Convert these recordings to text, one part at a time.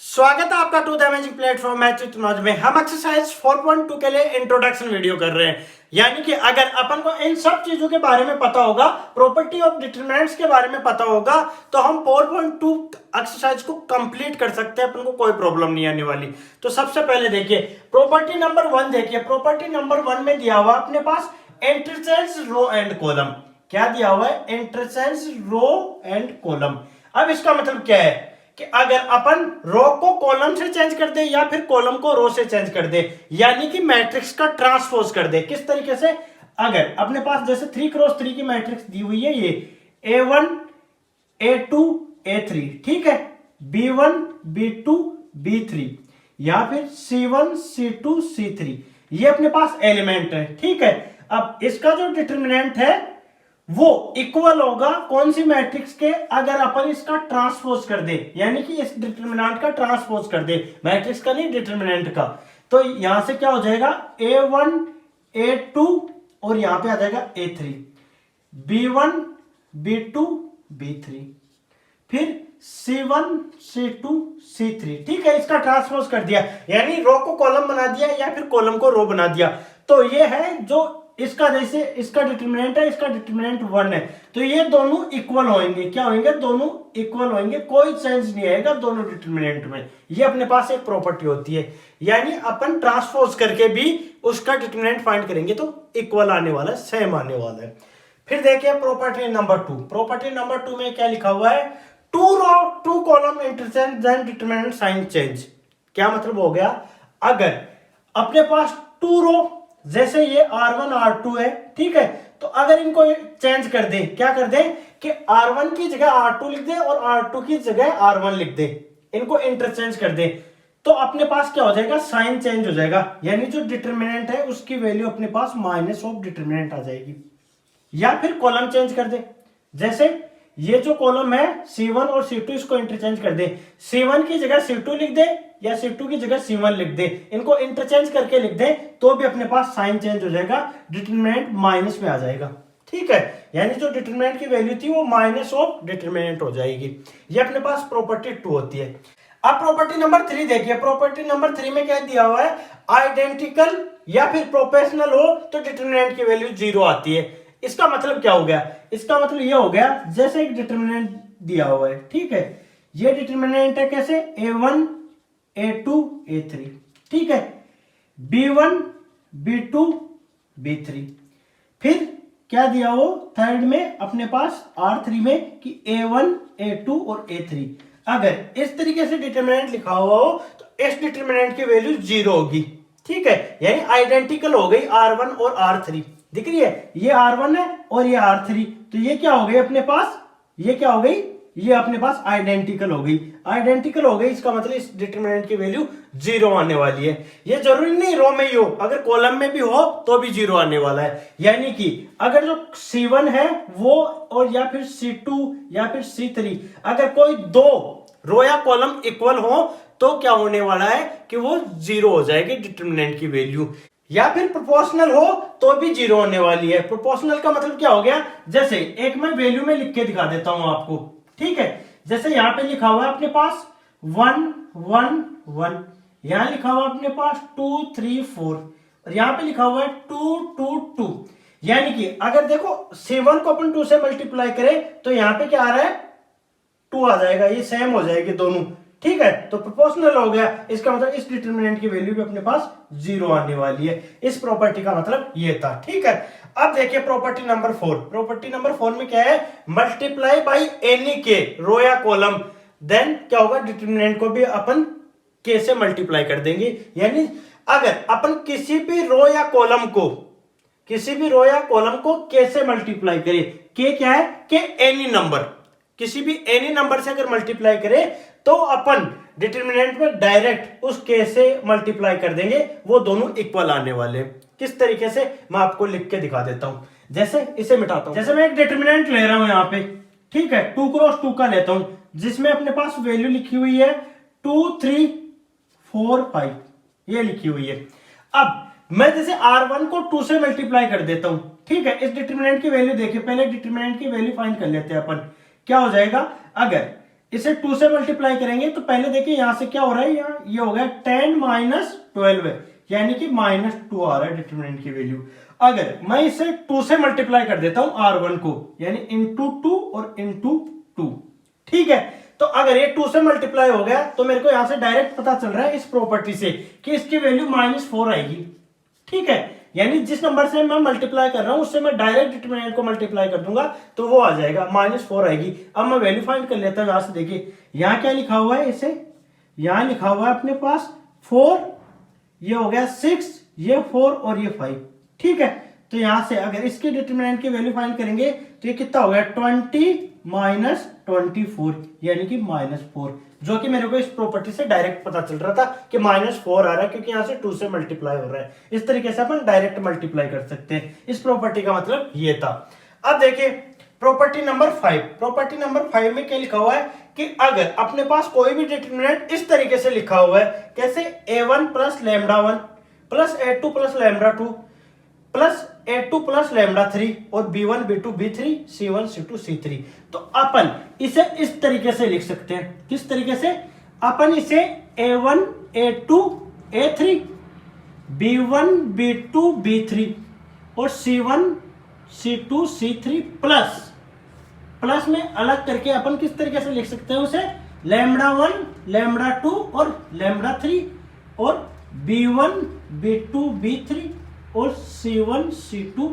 स्वागत है आपका to the magic platform math में। हम एक्सरसाइज 4.2 के लिए इंट्रोडक्शन वीडियो कर रहे हैं। यानी कि अगर अपन को इन सब चीजों के बारे में पता होगा, प्रॉपर्टी ऑफ डिटरमिनेंट्स के बारे में पता होगा, तो हम 4.2 एक्सरसाइज को कंप्लीट कर सकते हैं। अपन को कोई प्रॉब्लम नहीं आने वाली। तो सबसे पहले देखिए प्रॉपर्टी नंबर 1 देखिए। प्रॉपर्टी नंबर 1 में दिया हुआ अपने पास इंटरचेंज रो एंड कॉलम। क्या दिया हुआ है? Interchange row and column. अब इसका मतलब क्या है कि अगर अपन रो को कॉलम से चेंज कर दे या फिर कॉलम को रो से चेंज कर दे, यानी कि मैट्रिक्स का ट्रांसपोज कर दे। किस तरीके से? अगर अपने पास जैसे 3x3 की मैट्रिक्स दी हुई है, ये A1 A2 A3, ठीक है, B1 B2 B3 या फिर C1 C2 C3, ये अपने पास एलिमेंट है, ठीक है। अब इसका जो डिटरमिनेंट है वो इक्वल होगा कौन सी मैट्रिक्स के? अगर अपन इसका ट्रांसपोज कर दे, यानी कि इस डिटरमिनेंट का ट्रांसपोज कर दे, मैट्रिक्स का नहीं, डिटरमिनेंट का। तो यहां से क्या हो जाएगा? A1 A2 और यहां पे आ जाएगा A3, B1 B2 B3, फिर C1 C2 C3, ठीक है। इसका ट्रांसपोज कर दिया, यानी रो को कॉलम बना दिया या फिर कॉलम को रो बना दिया। तो ये है जो इसका, जैसे इसका डिटरमिनेंट है, इसका डिटरमिनेंट 1 है, तो ये दोनों इक्वल होंगे। क्या होंगे? दोनों इक्वल होंगे, कोई चेंज नहीं आएगा दोनों डिटरमिनेंट में। ये अपने पास एक प्रॉपर्टी होती है, यानी अपन ट्रांसपोज करके भी उसका डिटरमिनेंट फाइंड करेंगे तो इक्वल आने वाला है, सेम आने वाला है। फिर देखिए प्रॉपर्टी नंबर 2। प्रॉपर्टी नंबर 2 में क्या लिखा हुआ है? Two column interchange then determinant sign change. क्या मतलब हो गया? अगर अपने पास टू रो, जैसे ये R1 R2 है, ठीक है, तो अगर इनको चेंज कर दे, क्या कर दे कि R1 की जगह R2 लिख दे और R2 की जगह R1 लिख दे, इनको इंटरचेंज कर दे, तो अपने पास क्या हो जाएगा? साइन चेंज हो जाएगा, यानी जो डिटरमिनेंट है उसकी वैल्यू अपने पास माइनस ऑफ डिटरमिनेंट आ जाएगी। या फिर कॉलम चेंज कर दे, जैसे ये जो कॉलम है C1 और C2, इसको इंटरचेंज कर दे, C1 की जगह C2 लिख दे या C2 की जगह C1 लिख दे, इनको इंटरचेंज करके लिख दे, तो भी अपने पास साइन चेंज हो जाएगा, डिटरमिनेंट माइनस में आ जाएगा, ठीक है। यानी जो डिटरमिनेंट की वैल्यू थी वो माइनस ऑफ डिटरमिनेंट हो जाएगी। ये अपने पास प्रॉपर्टी 2 होती है। अब प्रॉपर्टी नंबर 3 देखिए। प्रॉपर्टी नंबर 3 में क्या दिया हुआ है? आइडेंटिकल या फिर प्रोपोर्शनल हो तो डिटरमिनेंट की वैल्यू 0 आती है। इसका मतलब क्या हो गया? इसका मतलब ये हो गया, जैसे एक डिटरमिनेंट दिया हुआ है, ठीक है, ये डिटरमिनेंट है कैसे? A1 A2 A3, ठीक है, B1 B2 B3, फिर क्या दिया वो थर्ड में अपने पास R3 में कि A1 A2 और A3। अगर इस तरीके से डिटरमिनेंट लिखा हुआ हो तो इस डिटरमिनेंट की वैल्यू 0 होगी, ठीक है, यानी आइडेंटिकल हो गई R1 और R3। दिख रही है? ये R1 है और ये R3, तो ये क्या हो गई अपने पास? ये क्या हो गई? ये अपने पास आइडेंटिकल हो गई। आइडेंटिकल हो गई, इसका मतलब इस डिटरमिनेंट की वैल्यू 0 आने वाली है। ये जरूरी नहीं रो में ही हो, अगर कॉलम में भी हो तो भी 0 आने वाला है। यानी कि अगर जो C1 है वो और या फिर C2 या फिर C3, अगर कोई दो रो या कॉलम इक्वल हो तो क्या होने वाला है कि वो 0 हो जाएगी डिटरमिनेंट की वैल्यू। या फिर प्रोपोर्शनल हो तो भी 0 होने वाली है। प्रोपोर्शनल का मतलब क्या हो गया? जैसे एक मैं वैल्यू में लिख के दिखा देता हूं आपको, ठीक है। जैसे यहां पे लिखा हुआ है अपने पास 1 1 1, यहां लिखा हुआ अपने पास 2 3 4 और यहां पे लिखा हुआ है 2 2 2। यानी कि अगर देखो C1 को अपन 2 से मल्टीप्लाई करें तो यहां पे क्या आ रहा है? 2 आ जाएगा, ये सेम हो जाएगी दोनों, ठीक है। तो प्रोपोर्शनल हो गया, इसका मतलब इस डिटरमिनेंट की वैल्यू भी अपने पास 0 आने वाली है। इस प्रॉपर्टी का मतलब ये था, ठीक है। अब देखिए प्रॉपर्टी नंबर 4। प्रॉपर्टी नंबर 4 में क्या है? मल्टीप्लाई बाई एनी के रो या कॉलम, देन क्या होगा? डिटरमिनेंट को भी अपन के से मल्टीप्लाई कर देंगे। यानी अगर अपन किसी भी रो या कॉलम को के से मल्टीप्लाई करें, के क्या है? के एनी नंबर, किसी भी एनी नंबर से अगर मल्टीप्लाई करें तो अपन डिटरमिनेंट में डायरेक्ट उस के से मल्टीप्लाई कर देंगे, वो दोनों इक्वल आने वाले। किस तरीके से? मैं आपको लिख के दिखा देता हूं। जैसे इसे मिटाता हूं, जैसे मैं एक डिटरमिनेंट ले रहा हूं यहां पे, ठीक है, 2x2 का लेता हूं, जिसमें अपने पास वैल्यू लिखी हुई है 2 3 4 5, ये लिखी हुई है। अब मैं जैसे R1 को 2 से मल्टीप्लाई कर देता हूं, ठीक है। इस डिटरमिनेंट की वैल्यू देखिए, पहले डिटरमिनेंट की वैल्यू फाइंड कर लेते हैं अपन। क्या हो जाएगा? अगर इसे 2 से मल्टीप्लाई करेंगे तो पहले देखिए यहां से क्या हो रहा है, यहाँ ये हो गया 10 माइनस 12 है, यानी कि -2 आ रहा है डिटरमिनेंट की वैल्यू। अगर मैं इसे 2 से मल्टीप्लाई कर देता हूं R1 को, यानी इंटू 2 और इंटू 2, ठीक है। तो अगर ये 2 से मल्टीप्लाई हो गया तो मेरे को यहां से डायरेक्ट पता चल रहा है इस प्रॉपर्टी से कि इसकी वैल्यू -4 आएगी, ठीक है। यानी जिस नंबर से मैं मल्टीप्लाई कर रहा हूं उससे मैं डायरेक्ट डिटरमिनेंट को मल्टीप्लाई कर दूंगा तो वो आ जाएगा -4 आएगी। अब मैं वैल्यू फाइंड कर लेता हूं। यहां से देखिए यहां क्या लिखा हुआ है, इसे यहां लिखा हुआ है अपने पास 4, ये हो गया 6, ये 4 और ये 5, ठीक है। तो यहां से अगर इसके डिटरमिनेंट की वैल्यू फाइंड करेंगे तो ये कितना हो गया 20 माइनस 24, यानी कि -4, जो कि मेरे को इस प्रॉपर्टी से डायरेक्ट पता चल रहा था कि -4 आ रहा है क्योंकि यहां से 2 से मल्टीप्लाई हो रहा है। इस तरीके से अपन डायरेक्ट मल्टीप्लाई कर सकते हैं। इस प्रॉपर्टी का मतलब ये था। अब देखिए प्रॉपर्टी नंबर 5, प्रॉपर्टी नंबर 5 में क्या लिखा हुआ है कि अगर अपने पास कोई भी डिटरमिनेंट इस तरीके से लिखा हुआ है, कैसे a1 plus lambda 1 plus a2 plus lambda 2 plus a2 plus lambda 3 और b1 b2 b3 c1 c2 c3, तो अपन इसे इस तरीके से लिख सकते हैं। किस तरीके से? अपन इसे a1 a2 a3 b1 b2 b3 और c1 c2 c3 plus plus में अलग करके अपन किस तरीके से लिख सकते हैं उसे, लैम्डा 1 लैम्डा 2 और लैम्डा 3 और b1 b2 b3 और c1 c2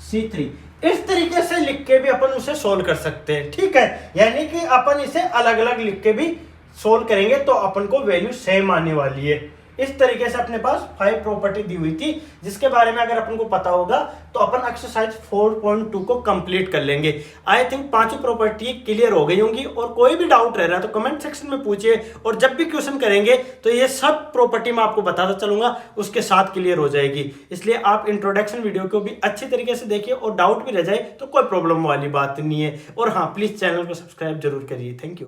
c3, इस तरीके से लिख के भी अपन उसे सोल्व कर सकते हैं, ठीक है। यानी कि अपन इसे अलग अलग लिख के भी सोल्व करेंगे तो अपन को वैल्यू सेम आने वाली है। इस तरीके से अपने पास 5 प्रॉपर्टी दी हुई थी जिसके बारे में अगर अपन को पता होगा तो अपन एक्सरसाइज 4.2 को कंप्लीट कर लेंगे। आई थिंक 5 प्रॉपर्टी क्लियर हो गई होंगी और कोई भी डाउट रह रहा है तो कमेंट सेक्शन में पूछिए और जब भी क्वेश्चन करेंगे तो ये सब प्रॉपर्टी मैं आपको बताता चलूंगा, उसके साथ क्लियर हो जाएगी। इसलिए आप इंट्रोडक्शन वीडियो को भी अच्छी तरीके से देखिए और डाउट भी रह जाए तो कोई प्रॉब्लम वाली बात नहीं है। और हाँ, प्लीज चैनल को सब्सक्राइब जरूर करिए। Thank you.